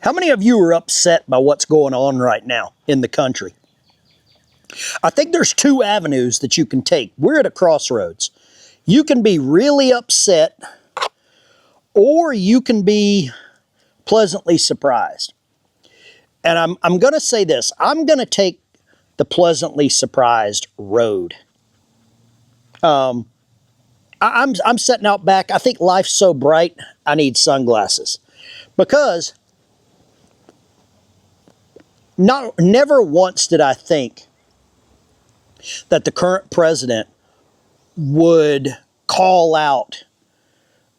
How many of you are upset by what's going on right now in the country? I think there's two avenues that you can take. We're at a crossroads. You can be really upset, or you can be pleasantly surprised. And I'm going to say this. I'm going to take the pleasantly surprised road. I'm sitting out back. I think life's so bright, I need sunglasses. Because never once did I think that the current president would call out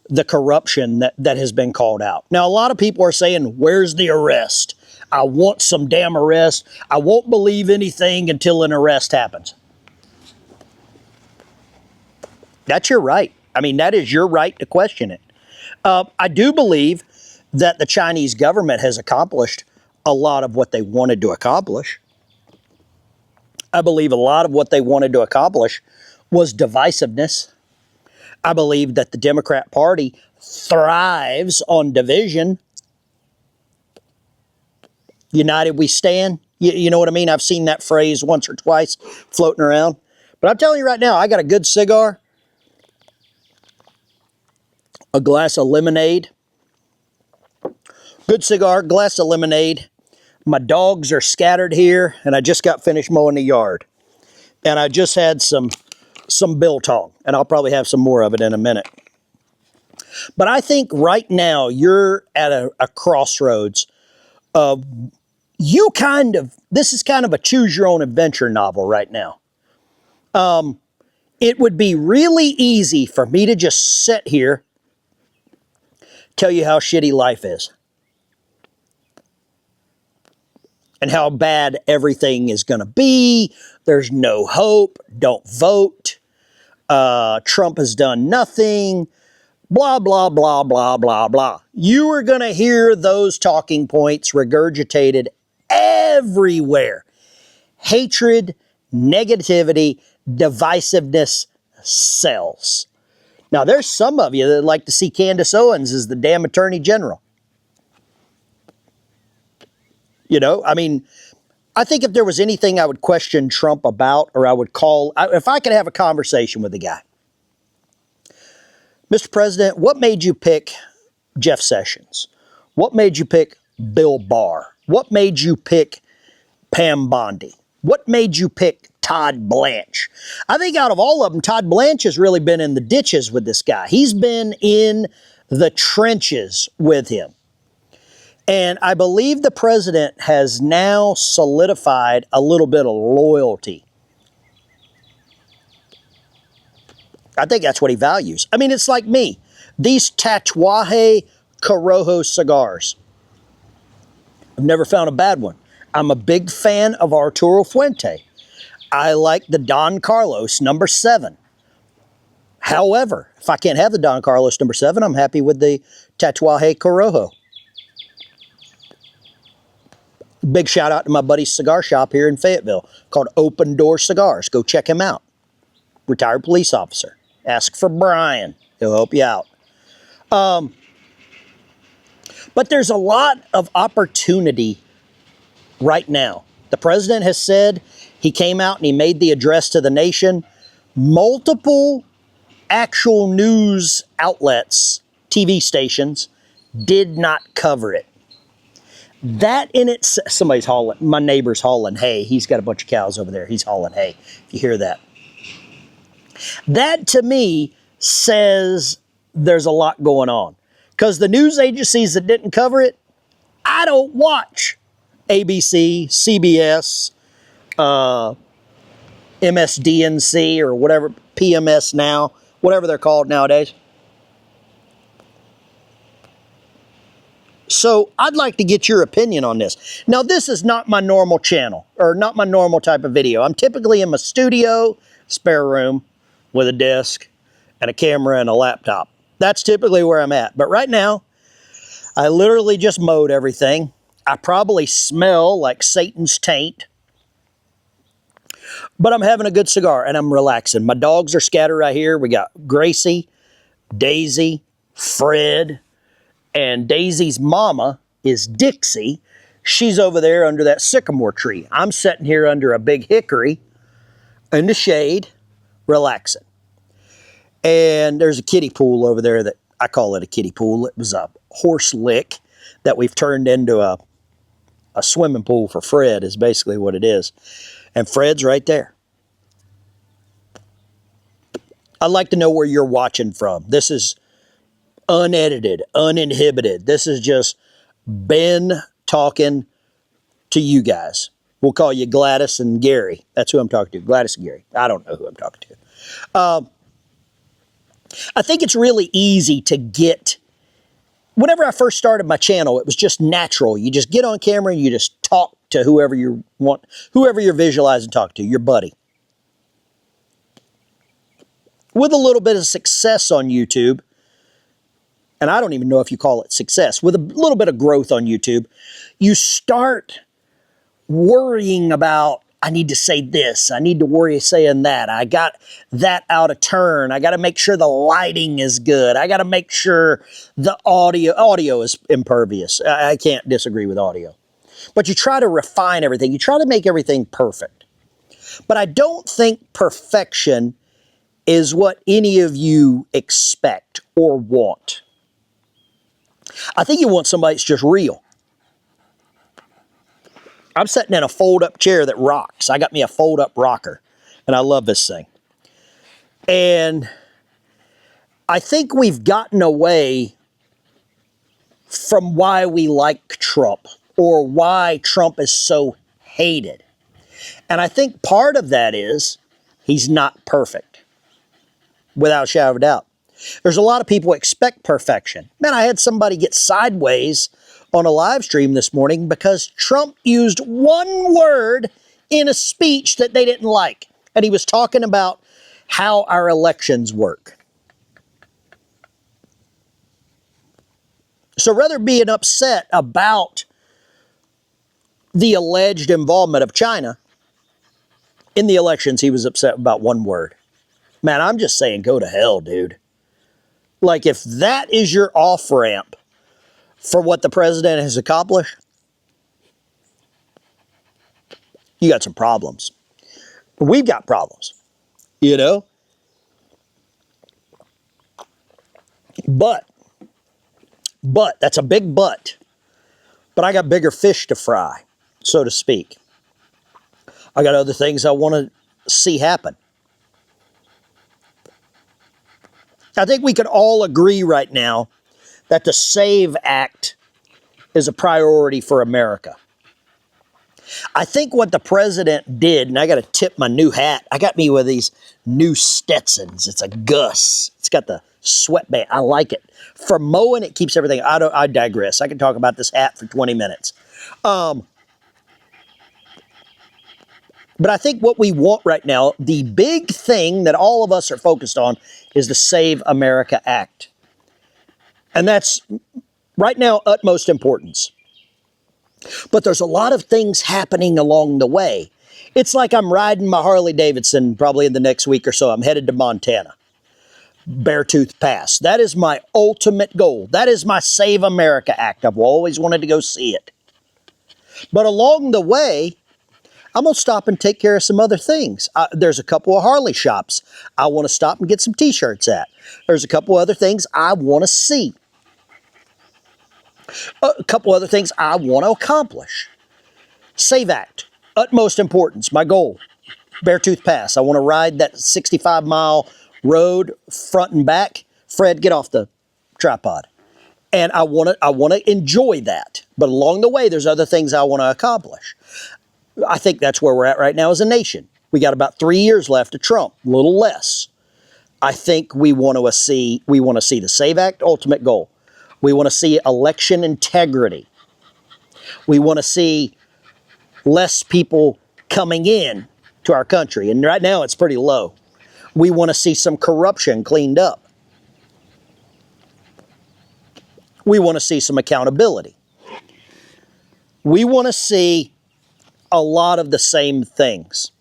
the corruption that has been called out. Now, a lot of people are saying, where's the arrest? I want some damn arrest. I won't believe anything until an arrest happens. That's your right. I mean, that is your right to question it. I do believe that the Chinese government has accomplished a lot of what they wanted to accomplish. I believe a lot of what they wanted to accomplish was divisiveness. I believe that the Democrat Party thrives on division. United we stand. You know what I mean? I've seen that phrase once or twice floating around. But I'm telling you right now, I got a good cigar, a glass of lemonade. Good cigar, glass of lemonade. My dogs are scattered here, and I just got finished mowing the yard. And I just had some biltong, and I'll probably have some more of it in a minute. But I think right now you're at a crossroads of this is kind of a choose your own adventure novel right now. It would be really easy for me to just sit here, tell you how shitty life is. And how bad everything is going to be. There's no hope. Don't vote. Trump has done nothing. Blah, blah, blah, blah, blah, blah. You are going to hear those talking points regurgitated everywhere. Hatred, negativity, divisiveness sells. Now, there's some of you that like to see Candace Owens as the damn Attorney General. You know, I mean, I think if there was anything I would question Trump about, or I would call, if I could have a conversation with the guy. Mr. President, what made you pick Jeff Sessions? What made you pick Bill Barr? What made you pick Pam Bondi? What made you pick Todd Blanche? I think out of all of them, Todd Blanche has really been in the ditches with this guy. He's been in the trenches with him. And I believe the president has now solidified a little bit of loyalty. I think that's what he values. I mean, it's like me. These Tatuaje Corojo cigars. I've never found a bad one. I'm a big fan of Arturo Fuente. I like the Don Carlos number 7. However, if I can't have the Don Carlos number 7, I'm happy with the Tatuaje Corojo. Big shout out to my buddy's cigar shop here in Fayetteville called Open Door Cigars. Go check him out. Retired police officer. Ask for Brian. He'll help you out. But there's a lot of opportunity right now. The president has said, he came out and he made the address to the nation. Multiple actual news outlets, TV stations, did not cover it. That in it, somebody's hauling, my neighbor's hauling hay. He's got a bunch of cows over there. He's hauling hay. If you hear that. That to me says there's a lot going on. Because the news agencies that didn't cover it, I don't watch. ABC, CBS, MSDNC or whatever, PMS now, whatever they're called nowadays. So I'd like to get your opinion on this. Now, this is not my normal channel, or not my normal type of video. I'm typically in my studio, spare room, with a desk and a camera and a laptop. That's typically where I'm at. But right now, I literally just mowed everything. I probably smell like Satan's taint. But I'm having a good cigar and I'm relaxing. My dogs are scattered right here. We got Gracie, Daisy, Fred, and Daisy's mama is Dixie. She's over there under that sycamore tree. I'm sitting here under a big hickory in the shade, relaxing. And there's a kiddie pool over there that I call it a kiddie pool. It was a horse lick that we've turned into a swimming pool for Fred, is basically what it is. And Fred's right there. I'd like to know where you're watching from. This is unedited, uninhibited. This is just Ben talking to you guys. We'll call you Gladys and Gary. That's who I'm talking to. Gladys and Gary. I don't know who I'm talking to. I think it's really easy to get. Whenever I first started my channel, it was just natural. You just get on camera and you just talk to whoever you want, whoever you're visualizing talk to, your buddy. With a little bit of success on YouTube, and I don't even know if you call it success, with a little bit of growth on YouTube, you start worrying about, I need to say this, I need to worry saying that, I got that out of turn, I got to make sure the lighting is good, I got to make sure the audio is impervious. I can't disagree with audio. But you try to refine everything, you try to make everything perfect. But I don't think perfection is what any of you expect or want. I think you want somebody that's just real. I'm sitting in a fold-up chair that rocks. I got me a fold-up rocker, and I love this thing. And I think we've gotten away from why we like Trump or why Trump is so hated. And I think part of that is he's not perfect, without a shadow of a doubt. There's a lot of people expect perfection. Man, I had somebody get sideways on a live stream this morning because Trump used one word in a speech that they didn't like. And he was talking about how our elections work. So rather being upset about the alleged involvement of China in the elections, he was upset about one word. Man, I'm just saying, go to hell, dude. Like, if that is your off-ramp for what the president has accomplished, you got some problems. We've got problems, you know? But, that's a big but. But I got bigger fish to fry, so to speak. I got other things I want to see happen. I think we could all agree right now that the SAVE Act is a priority for America. I think what the president did, and I got to tip my new hat. I got me one of these new Stetsons. It's a Gus. It's got the sweatband. I like it. For mowing, it keeps everything. I digress. I can talk about this hat for 20 minutes. But I think what we want right now, the big thing that all of us are focused on, is the Save America Act. And that's right now utmost importance. But there's a lot of things happening along the way. It's like I'm riding my Harley Davidson probably in the next week or so. I'm headed to Montana. Beartooth Pass. That is my ultimate goal. That is my Save America Act. I've always wanted to go see it. But along the way, I'm going to stop and take care of some other things. There's a couple of Harley shops I want to stop and get some t-shirts at. There's a couple other things I want to see. A couple other things I want to accomplish. Save Act, utmost importance, my goal. Beartooth Pass. I want to ride that 65-mile road front and back. Fred, get off the tripod. And I want to enjoy that. But along the way, there's other things I want to accomplish. I think that's where we're at right now as a nation. We got about 3 years left of Trump, a little less. I think we want to see the SAVE Act, ultimate goal. We want to see election integrity. We want to see less people coming in to our country. And right now it's pretty low. We want to see some corruption cleaned up. We want to see some accountability. We want to see a lot of the same things.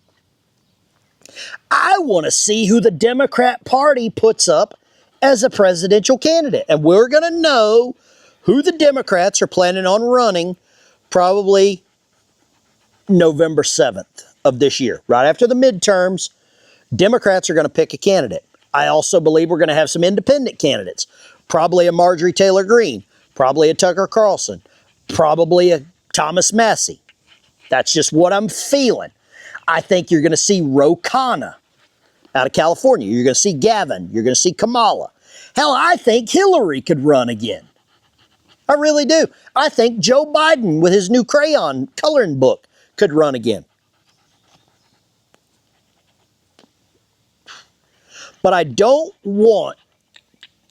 I want to see who the Democrat Party puts up as a presidential candidate. And we're going to know who the Democrats are planning on running probably November 7th of this year. Right after the midterms, Democrats are going to pick a candidate. I also believe we're going to have some independent candidates. Probably a Marjorie Taylor Greene, probably a Tucker Carlson, probably a Thomas Massey. That's just what I'm feeling. I think you're going to see Ro Khanna out of California. You're going to see Gavin. You're going to see Kamala. Hell, I think Hillary could run again. I really do. I think Joe Biden with his new crayon coloring book could run again. But I don't want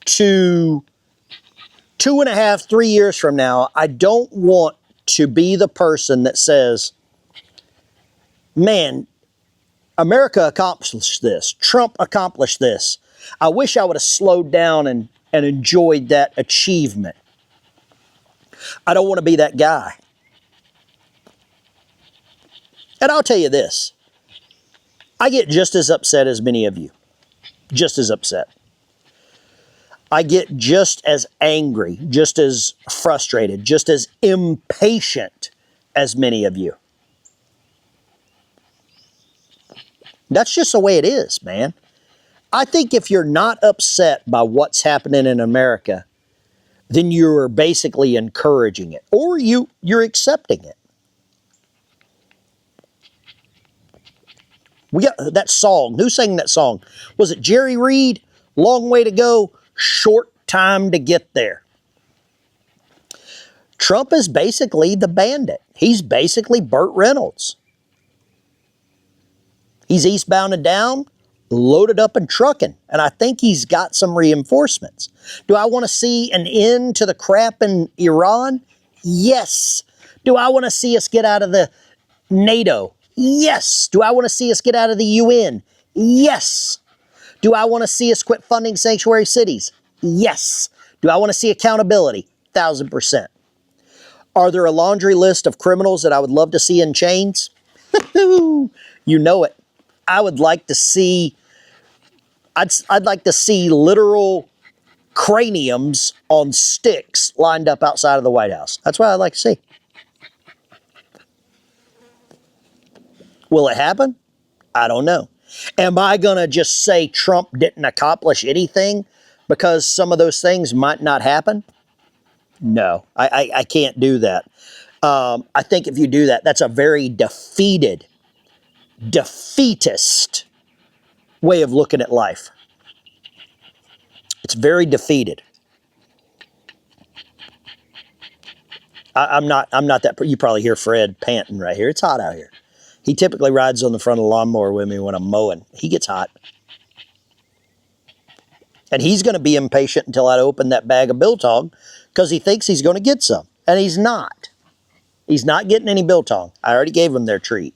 to, 2.5, 3 years from now, I don't want to be the person that says, man, America accomplished this. Trump accomplished this. I wish I would have slowed down and enjoyed that achievement. I don't want to be that guy. And I'll tell you this. I get just as upset as many of you. Just as upset. I get just as angry, just as frustrated, just as impatient as many of you. That's just the way it is, man. I think if you're not upset by what's happening in America, then you're basically encouraging it, or you're accepting it. We got that song. Who sang that song? Was it Jerry Reed? Long way to go, short time to get there. Trump is basically the bandit. He's basically Burt Reynolds. He's eastbound and down, loaded up and trucking, and I think he's got some reinforcements. Do I want to see an end to the crap in Iran? Yes. Do I want to see us get out of the NATO? Yes. Do I want to see us get out of the UN? Yes. Do I want to see us quit funding sanctuary cities? Yes. Do I want to see accountability? 1,000%. Are there a laundry list of criminals that I would love to see in chains? You know it. I would like to see, I'd like to see literal craniums on sticks lined up outside of the White House. That's what I'd like to see. Will it happen? I don't know. Am I going to just say Trump didn't accomplish anything because some of those things might not happen? No, I can't do that. I think if you do that, that's a very defeatist way of looking at life. It's very defeated. I'm not that. You probably hear Fred panting right here. It's hot out here. He typically rides on the front of the lawnmower with me when I'm mowing. He gets hot. And he's going to be impatient until I open that bag of biltong because he thinks he's going to get some. And he's not. He's not getting any biltong. I already gave him their treat.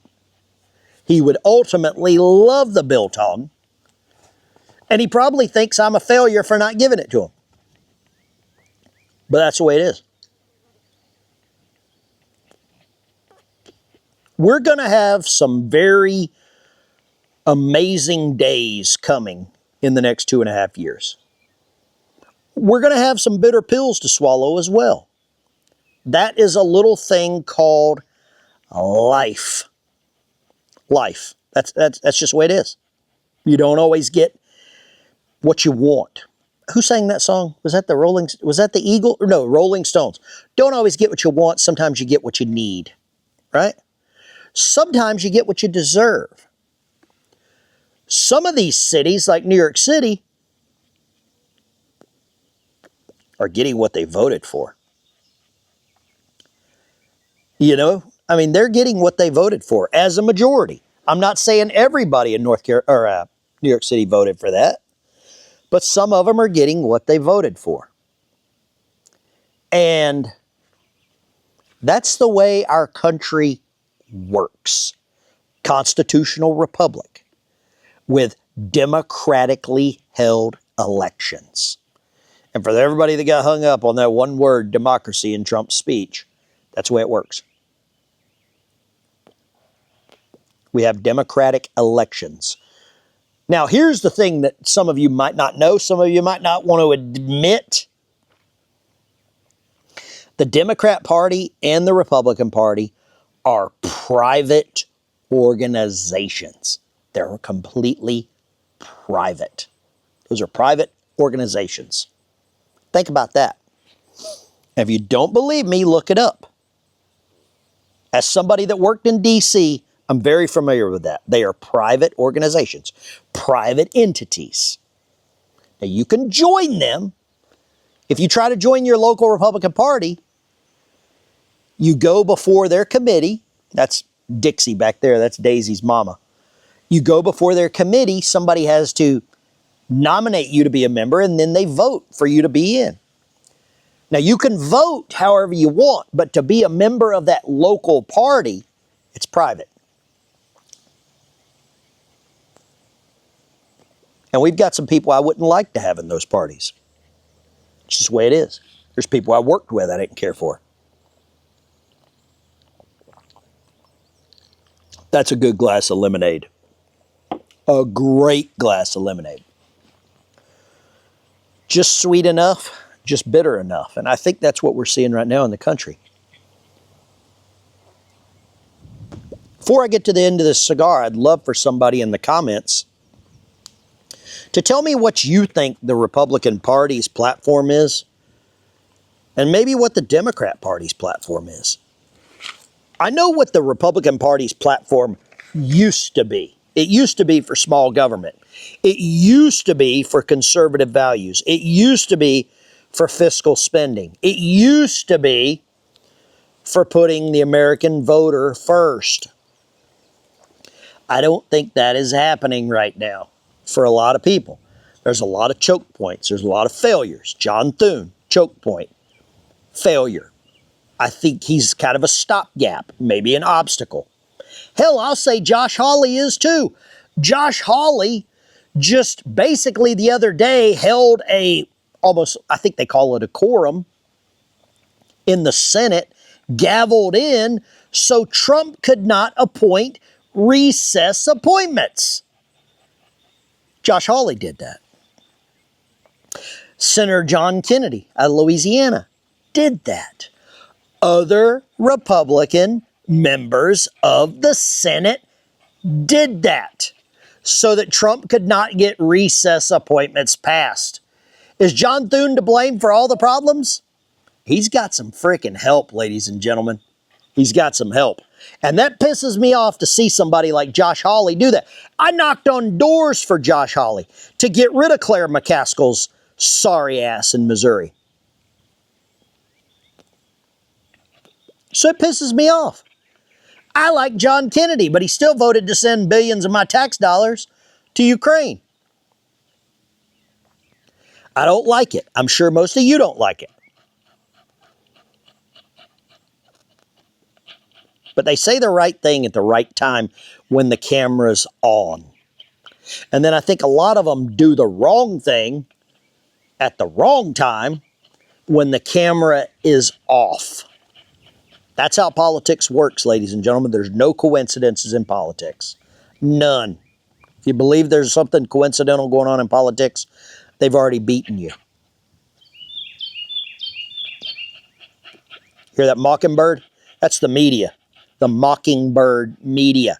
He would ultimately love the biltong. And he probably thinks I'm a failure for not giving it to him. But that's the way it is. We're going to have some very amazing days coming in the next 2.5 years. We're going to have some bitter pills to swallow as well. That is a little thing called life. Life. That's just the way it is. You don't always get what you want. Who sang that song? Was that the Eagle? No, Rolling Stones. Don't always get what you want. Sometimes you get what you need. Right? Sometimes you get what you deserve. Some of these cities, like New York City, are getting what they voted for. You know, I mean, they're getting what they voted for as a majority. I'm not saying everybody in New York City voted for that, but some of them are getting what they voted for. And that's the way our country works. Constitutional republic with democratically held elections. And for everybody that got hung up on that one word, democracy, in Trump's speech, that's the way it works. We have democratic elections. Now, here's the thing that some of you might not know, some of you might not want to admit. The Democrat Party and the Republican Party are private organizations. They're completely private. Those are private organizations. Think about that. If you don't believe me, look it up. As somebody that worked in D.C., I'm very familiar with that. They are private organizations, private entities. Now, you can join them. If you try to join your local Republican Party, you go before their committee. That's Dixie back there. That's Daisy's mama. You go before their committee. Somebody has to nominate you to be a member, and then they vote for you to be in. Now, you can vote however you want, but to be a member of that local party, it's private. And we've got some people I wouldn't like to have in those parties. It's just the way it is. There's people I worked with I didn't care for. That's a good glass of lemonade. A great glass of lemonade. Just sweet enough, just bitter enough. And I think that's what we're seeing right now in the country. Before I get to the end of this cigar, I'd love for somebody in the comments to tell me what you think the Republican Party's platform is, and maybe what the Democrat Party's platform is. I know what the Republican Party's platform used to be. It used to be for small government. It used to be for conservative values. It used to be for fiscal spending. It used to be for putting the American voter first. I don't think that is happening right now for a lot of people. There's a lot of choke points. There's a lot of failures. John Thune, choke point, failure. I think he's kind of a stopgap, maybe an obstacle. Hell, I'll say Josh Hawley is too. Josh Hawley just basically the other day held almost, I think they call it a quorum in the Senate, gavelled in so Trump could not appoint recess appointments. Josh Hawley did that. Senator John Kennedy out of Louisiana did that. Other Republican members of the Senate did that so that Trump could not get recess appointments passed. Is John Thune to blame for all the problems? He's got some freaking help, ladies and gentlemen. He's got some help. And that pisses me off to see somebody like Josh Hawley do that. I knocked on doors for Josh Hawley to get rid of Claire McCaskill's sorry ass in Missouri. So it pisses me off. I like John Kennedy, but he still voted to send billions of my tax dollars to Ukraine. I don't like it. I'm sure most of you don't like it. But they say the right thing at the right time when the camera's on. And then I think a lot of them do the wrong thing at the wrong time when the camera is off. That's how politics works, ladies and gentlemen. There's no coincidences in politics. None. If you believe there's something coincidental going on in politics, they've already beaten you. Hear that mockingbird? That's the media. The mockingbird media.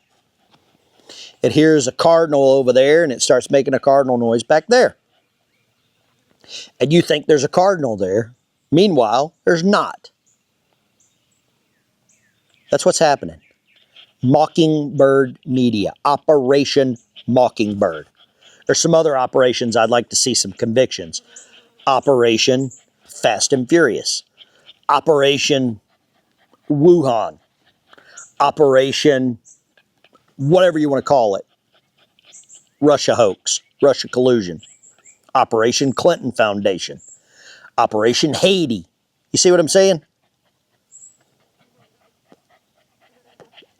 It hears a cardinal over there and it starts making a cardinal noise back there. And you think there's a cardinal there. Meanwhile, there's not. That's what's happening. Mockingbird media. Operation Mockingbird. There's some other operations I'd like to see some convictions. Operation Fast and Furious. Operation Wuhan. Operation whatever you want to call it. Russia hoax. Russia collusion. Operation Clinton Foundation. Operation Haiti. You see what I'm saying?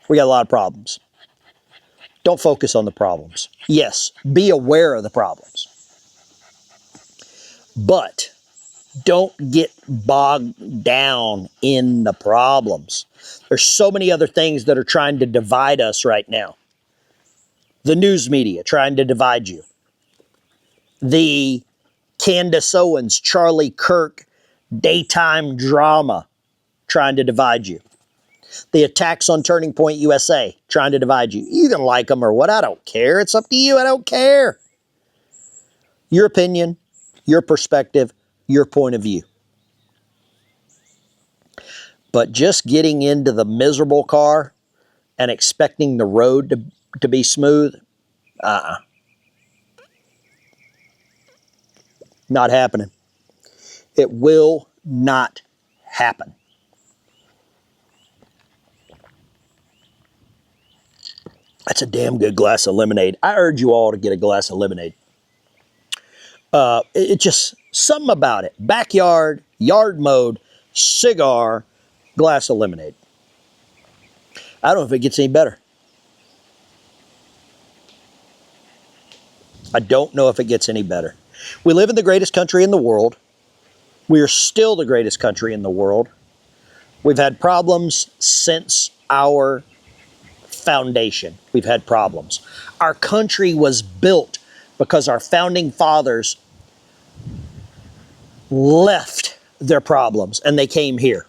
We got a lot of problems. Don't focus on the problems. Yes, be aware of the problems. But don't get bogged down in the problems. There's so many other things that are trying to divide us right now. The news media trying to divide you. The Candace Owens, Charlie Kirk daytime drama trying to divide you. The attacks on Turning Point USA, trying to divide you. You can like them or what, I don't care. It's up to you, I don't care. Your opinion, your perspective, your point of view. But just getting into the miserable car and expecting the road to be smooth, not happening. It will not happen. That's a damn good glass of lemonade. I urge you all to get a glass of lemonade. It just, something about it. Backyard, yard mode, cigar, glass of lemonade. I don't know if it gets any better. I don't know if it gets any better. We live in the greatest country in the world. We are still the greatest country in the world. We've had problems since our foundation. We've had problems. Our country was built because our founding fathers left their problems and they came here.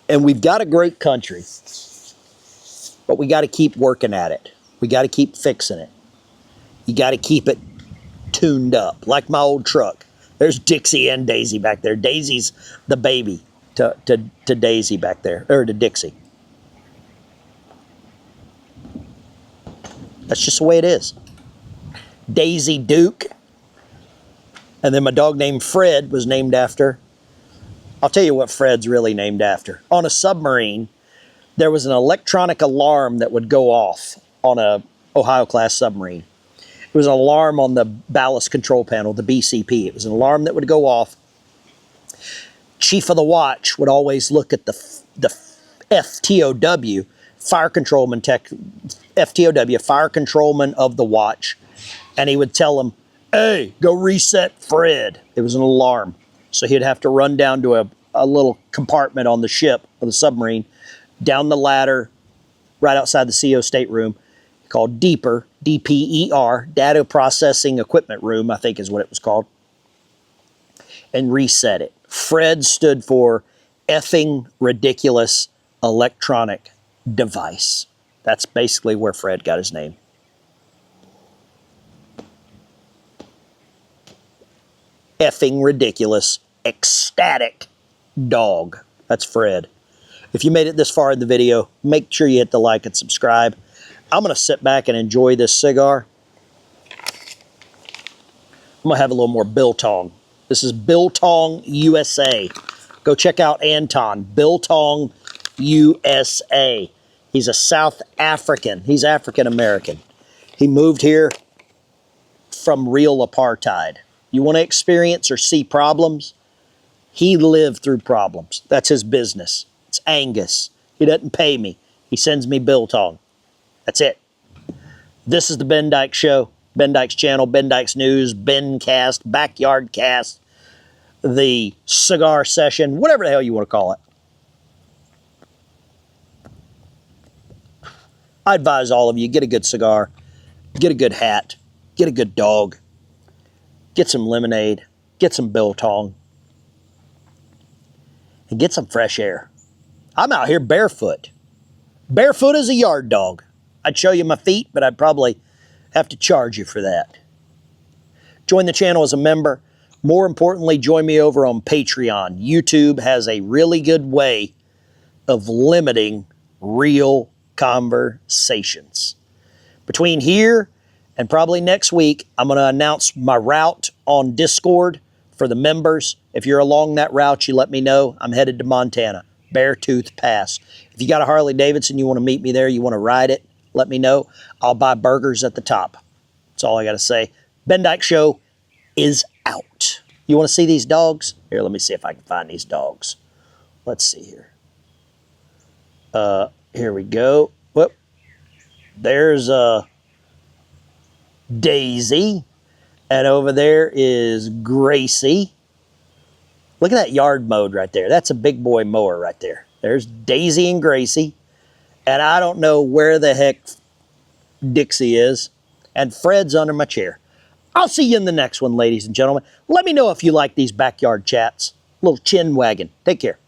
And we've got a great country, but we got to keep working at it. We got to keep fixing it. You got to keep it tuned up, like my old truck. There's Dixie and Daisy back there. Daisy's the baby to Daisy back there, or to Dixie. That's just the way it is. Daisy Duke. And then my dog named Fred was named after. I'll tell you what Fred's really named after. On a submarine, there was an electronic alarm that would go off on a Ohio-class submarine. It was an alarm on the ballast control panel, the BCP. It was an alarm that would go off. Chief of the watch would always look at the FTOW, fire controlman tech, FTOW, fire controlman of the watch, and he would tell him, "Hey, go reset Fred." It was an alarm. So he'd have to run down to a little compartment on the ship, or the submarine, down the ladder, right outside the CO stateroom, called DEEPER, DPER, Data Processing Equipment Room, I think is what it was called, and reset it. Fred stood for effing ridiculous electronic device. That's basically where Fred got his name. Effing ridiculous, ecstatic dog. That's Fred. If you made it this far in the video, make sure you hit the like and subscribe. I'm going to sit back and enjoy this cigar. I'm going to have a little more Biltong. This is Biltong USA. Go check out Anton, Biltong USA. He's a South African. He's African American. He moved here from real apartheid. You want to experience or see problems? He lived through problems. That's his business. It's Angus. He doesn't pay me. He sends me Biltong. That's it. This is the Ben Dykes Show, Ben Dykes Channel, Ben Dykes News, Ben Cast, Backyard Cast, the cigar session, whatever the hell you want to call it. I advise all of you, get a good cigar, get a good hat, get a good dog, get some lemonade, get some Biltong, and get some fresh air. I'm out here barefoot. Barefoot as a yard dog. I'd show you my feet, but I'd probably have to charge you for that. Join the channel as a member. More importantly, join me over on Patreon. YouTube has a really good way of limiting real conversations. Between here and probably next week, I'm going to announce my route on Discord for the members. If you're along that route, you let me know. I'm headed to Montana, Beartooth Pass. If you got a Harley Davidson, you want to meet me there, you want to ride it, let me know. I'll buy burgers at the top. That's all I got to say. Ben Dykes Show is out. You want to see these dogs? Here, let me see if I can find these dogs. Let's see here. Here we go. Whoop. There's Daisy. And over there is Gracie. Look at that yard mode right there. That's a big boy mower right there. There's Daisy and Gracie. And I don't know where the heck Dixie is. And Fred's under my chair. I'll see you in the next one, ladies and gentlemen. Let me know if you like these backyard chats. little chin wagging. Take care.